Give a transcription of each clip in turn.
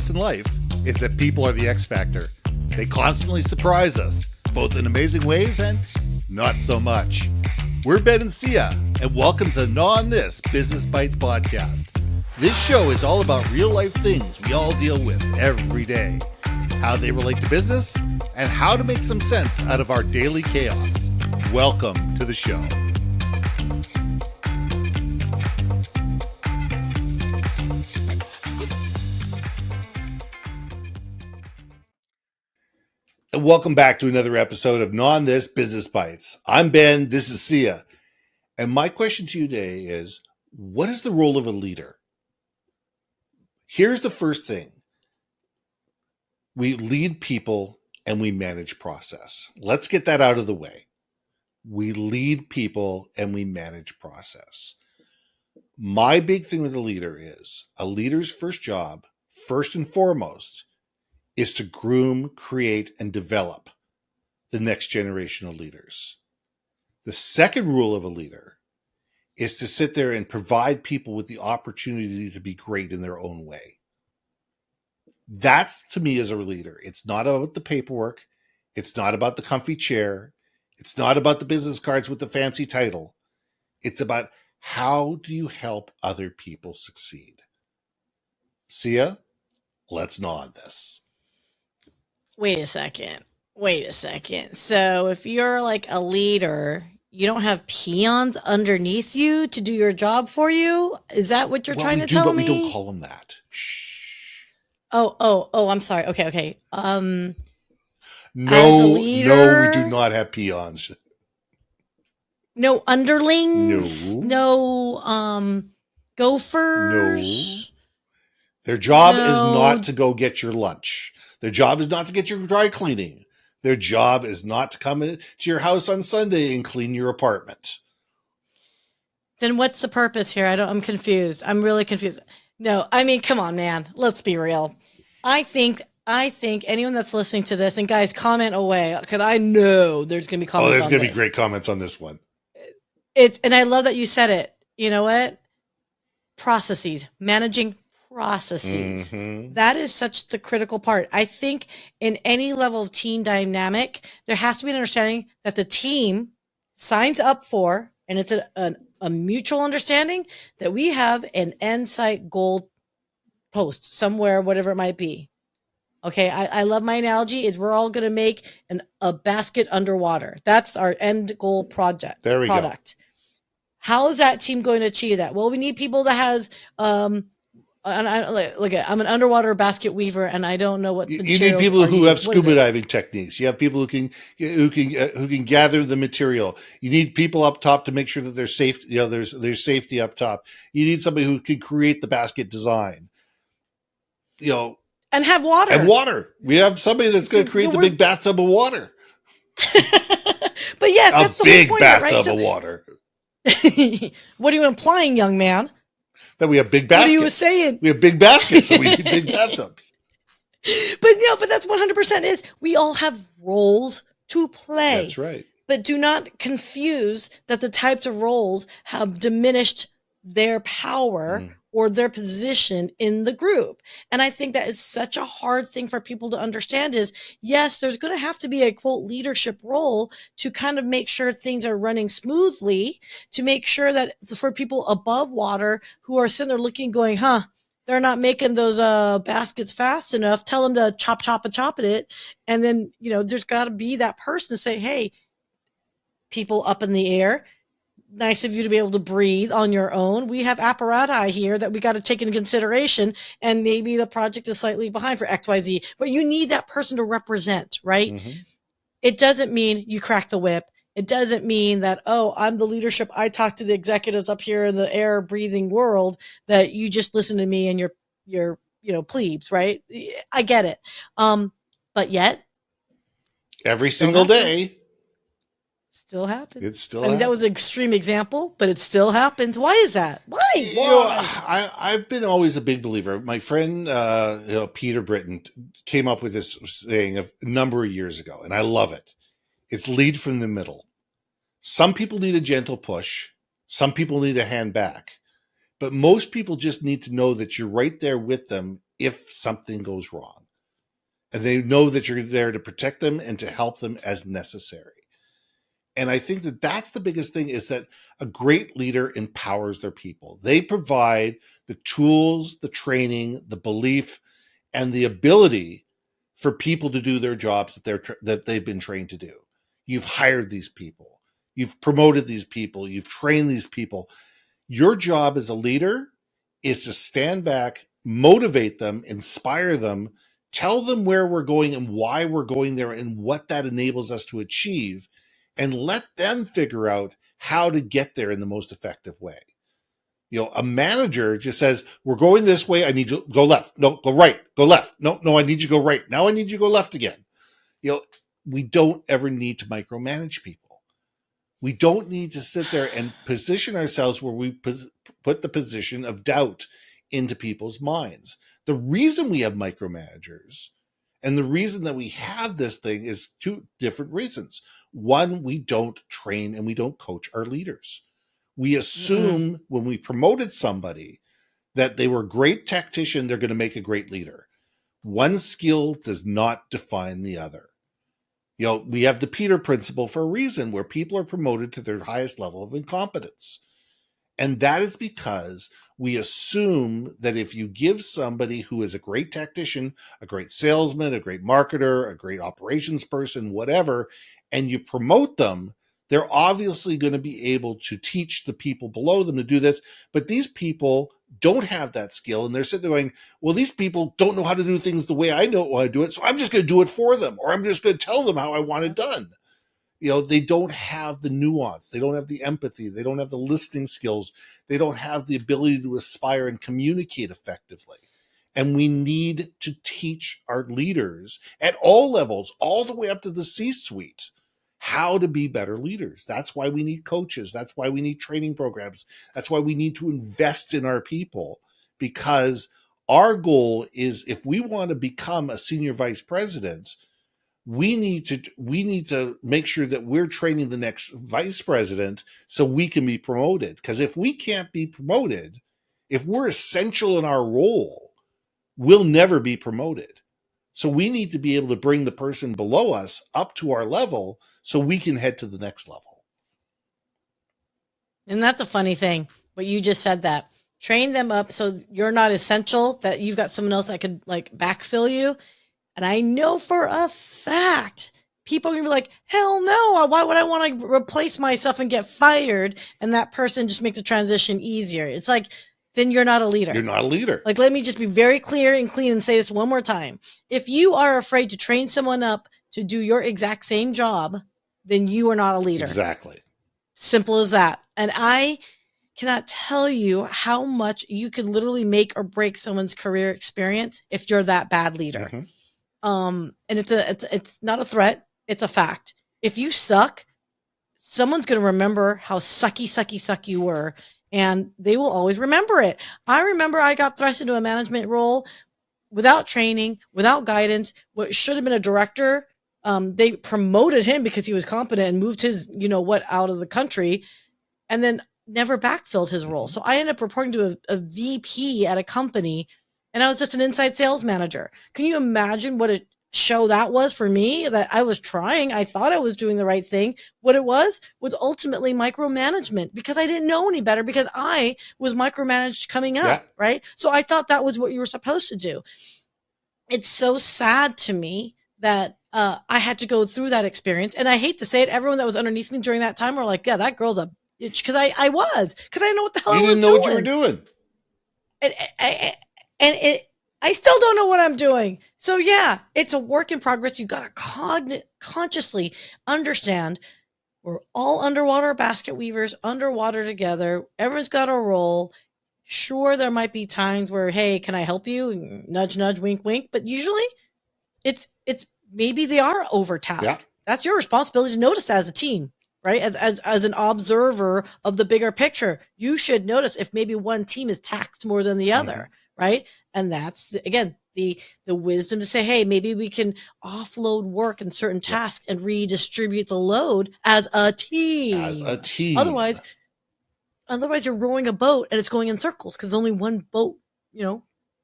In life is that people are the X factor. They constantly surprise us, both in amazing ways and not so much. We're Ben and Syya, and welcome to the Gnaw on This Business Bites podcast. This show is all about real life things we all deal with every day, how they relate to business, and how to make some sense out of our daily chaos. Welcome to the show. And welcome back to another episode of Gnaw on This Business Bites. I'm Ben, this is Syya. And my question to you today is, what is the role of a leader? Here's the first thing. We lead people and we manage process. Let's get that out of the way. We lead people and we manage process. My big thing with a leader is a leader's first job, first and foremost, is to groom, create, and develop the next generation of leaders. The second rule of a leader is to sit there and provide people with the opportunity to be great in their own way. That's, to me, as a leader. It's not about the paperwork. It's not about the comfy chair. It's not about the business cards with the fancy title. It's about how do you help other people succeed? Syya, let's gnaw on this. Wait a second. So if you're like a leader, you don't have peons underneath you to do your job for you? Is that what you're trying to tell me? We don't call them that. Shh. Oh, I'm sorry. Okay. No, we do not have peons. No underlings? No, gophers? No. Their job is not to go get your lunch. Their job is not to get your dry cleaning. Their job is not to come into your house on Sunday and clean your apartment. Then what's the purpose here? I'm confused. I'm really confused. No, I mean, come on, man. Let's be real. I think anyone that's listening to this, and guys, comment away, because I know there's going to be comments. There's going to be great comments on this one. And I love that you said it. You know what? Processes, managing processes. Mm-hmm. That is such the critical part. I think in any level of team dynamic, there has to be an understanding that the team signs up for, and it's a mutual understanding that we have an end site goal post somewhere, whatever it might be. Okay, I love my analogy is we're all going to make a basket underwater. That's our end goal product. There we go. How is that team going to achieve that? Well, we need people that has I'm an underwater basket weaver, and I don't know what you need people who have scuba diving techniques. You have people who can gather the material. You need people up top to make sure that there's safe. There's safety up top. You need somebody who can create the basket design. And have water. And water. We have somebody that's going to create the big bathtub of water. But yes, that's a big bathtub of water. What are you implying, young man? That we have big baskets. What are you saying? We have big baskets, so we need big bathtubs. But that's 100% is we all have roles to play. That's right. But do not confuse that the types of roles have diminished their power or their position in the group. And I think that is such a hard thing for people to understand is, yes, there's going to have to be a quote leadership role to kind of make sure things are running smoothly, to make sure that for people above water who are sitting there looking, going, they're not making those baskets fast enough. Tell them to chop it. And then, there's got to be that person to say, hey, people up in the air, nice of you to be able to breathe on your own. We have apparatus here that we got to take into consideration, and maybe the project is slightly behind for XYZ, but you need that person to represent, right? Mm-hmm. It doesn't mean you crack the whip. It doesn't mean that, I'm the leadership. I talk to the executives up here in the air breathing world that you just listen to me and you're plebes, right? I get it. But yet every single day, still happens. It still happens. That was an extreme example, but it still happens. Why is that? Why? I've been always a big believer. My friend Peter Britton came up with this saying a number of years ago, and I love it. It's lead from the middle. Some people need a gentle push. Some people need a hand back. But most people just need to know that you're right there with them if something goes wrong. And they know that you're there to protect them and to help them as necessary. And I think that that's the biggest thing, is that a great leader empowers their people. They provide the tools, the training, the belief, and the ability for people to do their jobs that they've been trained to do. You've hired these people. You've promoted these people. You've trained these people. Your job as a leader is to stand back, motivate them, inspire them, tell them where we're going and why we're going there and what that enables us to achieve, and let them figure out how to get there in the most effective way. A manager just says, we're going this way. I need you to go left. No, go right. Go left. No, I need you to go right. Now I need you to go left again. We don't ever need to micromanage people. We don't need to sit there and position ourselves where we put the position of doubt into people's minds. The reason we have micromanagers and the reason that we have this thing is two different reasons. One, we don't train and we don't coach our leaders. We assume when we promoted somebody that they were a great tactician, they're going to make a great leader. One skill does not define the other. We have the Peter principle for a reason, where people are promoted to their highest level of incompetence. And that is because we assume that if you give somebody who is a great tactician, a great salesman, a great marketer, a great operations person, whatever, and you promote them, they're obviously going to be able to teach the people below them to do this. But these people don't have that skill. And they're sitting there going, well, these people don't know how to do things the way I know how to do it. So I'm just going to do it for them, or I'm just going to tell them how I want it done. They don't have the nuance. They don't have the empathy. They don't have the listening skills. They don't have the ability to aspire and communicate effectively. And we need to teach our leaders at all levels, all the way up to the C-suite, how to be better leaders. That's why we need coaches. That's why we need training programs. That's why we need to invest in our people, because our goal is, if we want to become a senior vice president, we need to make sure that we're training the next vice president so we can be promoted. Because if we can't be promoted, if we're essential in our role, we'll never be promoted. So we need to be able to bring the person below us up to our level so we can head to the next level. And that's a funny thing, but you just said that. Train them up so you're not essential, that you've got someone else that could backfill you. And I know for a fact, people are going to be like, hell no, why would I want to replace myself and get fired and that person just make the transition easier? It's like, then you're not a leader. You're not a leader. Let me just be very clear and clean and say this one more time. If you are afraid to train someone up to do your exact same job, then you are not a leader. Exactly. Simple as that. And I cannot tell you how much you can literally make or break someone's career experience if you're that bad leader. And it's not a threat. It's a fact. If you suck, someone's going to remember how sucky you were. And they will always remember it. I remember I got thrust into a management role without training, without guidance. What should have been a director, they promoted him because he was competent and moved his, out of the country, and then never backfilled his role. So I ended up reporting to a VP at a company, and I was just an inside sales manager. Can you imagine what a show that was for me? That I was trying. I thought I was doing the right thing. What it was ultimately micromanagement, because I didn't know any better, because I was micromanaged coming up, right? So I thought that was what you were supposed to do. It's so sad to me that I had to go through that experience. And I hate to say it, everyone that was underneath me during that time were like, yeah, that girl's a bitch. Because I didn't know what the hell I was doing. You didn't know what you were doing. I still don't know what I'm doing. So yeah, it's a work in progress. You got to consciously understand we're all underwater basket weavers, underwater together. Everyone's got a role. Sure, there might be times where, hey, can I help you? Nudge, nudge, wink, wink. But usually it's maybe they are overtasked. Yeah. That's your responsibility to notice that as a team, right? As an observer of the bigger picture, you should notice if maybe one team is taxed more than the other, right? And that's, again, the wisdom to say, hey, maybe we can offload work and certain tasks and redistribute the load as a team. Otherwise you're rowing a boat and it's going in circles because only one boat,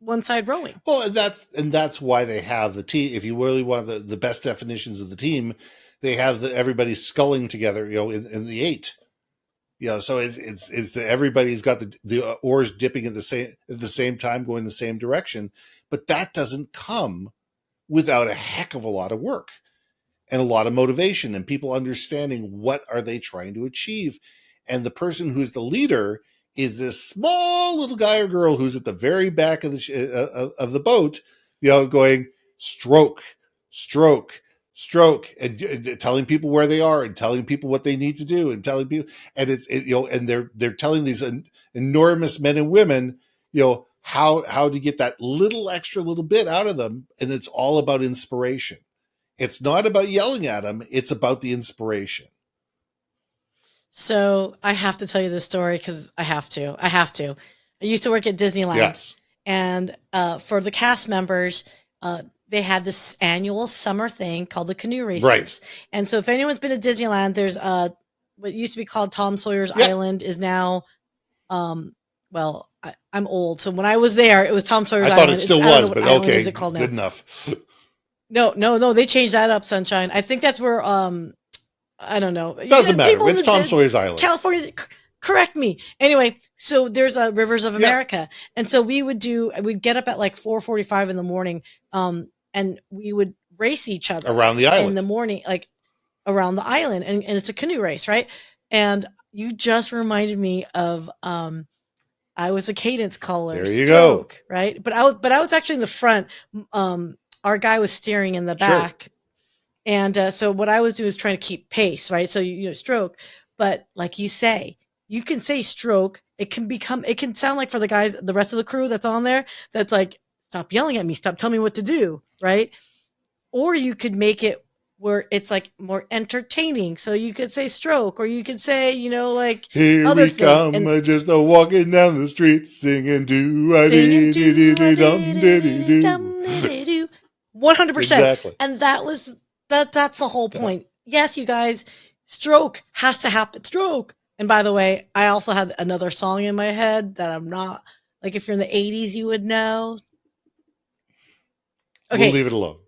one side rowing. Well, and that's why they have the team. If you really want the best definitions of the team, they have everybody sculling together, in the 8. So it's everybody's got the oars dipping at the same time, going the same direction. But that doesn't come without a heck of a lot of work and a lot of motivation and people understanding what are they trying to achieve. And the person who's the leader is this small little guy or girl who's at the very back of the boat, going stroke, stroke, stroke, and telling people where they are and telling people what they need to do and telling people, and and they're telling these enormous men and women, how to get that extra little bit out of them. And it's all about inspiration. It's not about yelling at them. It's about the inspiration. So I have to tell you this story because I have to. I used to work at Disneyland. Yes. And for the cast members, they had this annual summer thing called the canoe races. Right. And so if anyone's been to Disneyland, there's what used to be called Tom Sawyer's Island is now, well, I'm old. So when I was there, it was Tom Sawyer's Island. I thought it still was, but okay, is it called now? Good enough. No, they changed that up, Sunshine. I think that's where, I don't know. Doesn't matter. It's Tom Sawyer's Island. California, correct me. Anyway, so there's Rivers of America. And so we'd get up at like 4:45 in the morning, and we would race each other around the island in the morning, like around the island. And it's a canoe race, right? And you just reminded me of, I was a cadence caller. There you go. Right. But I was actually in the front. Our guy was steering in the back. Sure. And so what I was doing is trying to keep pace, right? So you stroke, but like you can say stroke. It can sound like for the guys, the rest of the crew that's on there, that's like, stop yelling at me, stop telling me what to do, right? Or you could make it where it's like more entertaining. So you could say stroke, or you could say, like here other we things. Come, and just walking down the street singing do a dee dee dee dee dum dee dee doo. 100%. Exactly. And that's the whole point. Yes, you guys, stroke has to happen. Stroke. And by the way, I also had another song in my head that I'm not, like if you're in the 80s, you would know. Okay. We'll leave it alone.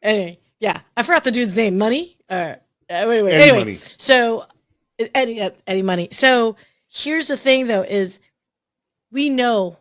Anyway, yeah. I forgot the dude's name. Money? Anyway. Money. So, Eddie Money. So here's the thing though, is we know,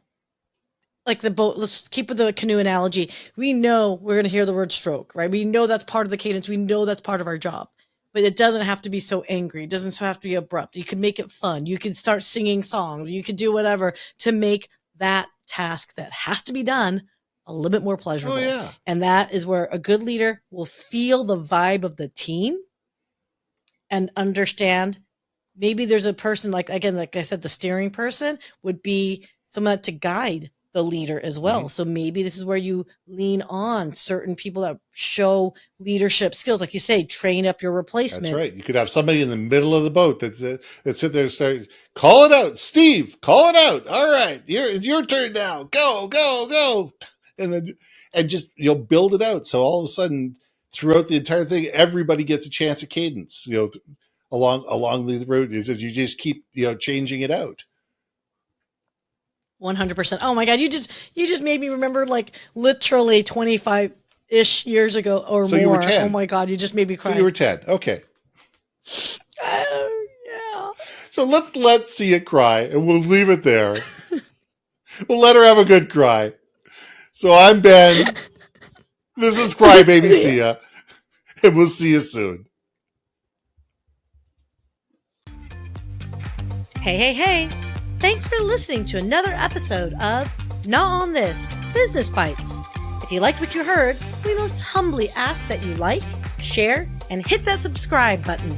like the boat, let's keep with the canoe analogy. We know we're going to hear the word stroke, right? We know that's part of the cadence. We know that's part of our job, but it doesn't have to be so angry. It doesn't have to be abrupt. You can make it fun. You can start singing songs. You can do whatever to make that task that has to be done a little bit more pleasurable. Oh, yeah. And that is where a good leader will feel the vibe of the team and understand. Maybe there's a person like I said, the steering person would be someone to guide the leader as well. Mm-hmm. So maybe this is where you lean on certain people that show leadership skills. Like you say, train up your replacement. That's right. You could have somebody in the middle of the boat that sit there and start, call it out. Steve, call it out. All right. It's your turn now. Go, go, go. And just, build it out. So all of a sudden throughout the entire thing, everybody gets a chance at cadence, along the route. It says you just keep, changing it out. 100%. Oh my God. You just made me remember like literally 25-ish years ago or so more. You were 10. Oh my God. You just made me cry. So you were 10. Okay. Yeah. So let's let Syya cry and we'll leave it there. We'll let her have a good cry. So I'm Ben. This is Crybaby Syya. And we'll see you soon. Hey. Thanks for listening to another episode of Gnaw on This, Business Bites. If you liked what you heard, we most humbly ask that you like, share, and hit that subscribe button.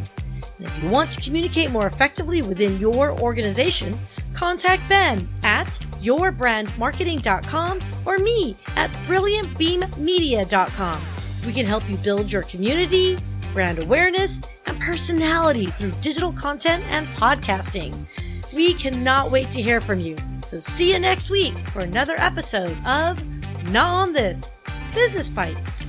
And if you want to communicate more effectively within your organization, contact Ben at yourbrandmarketing.com or me at brilliantbeammedia.com. We can help you build your community, brand awareness, and personality through digital content and podcasting. We cannot wait to hear from you. So see you next week for another episode of Gnaw on This, Business Bites.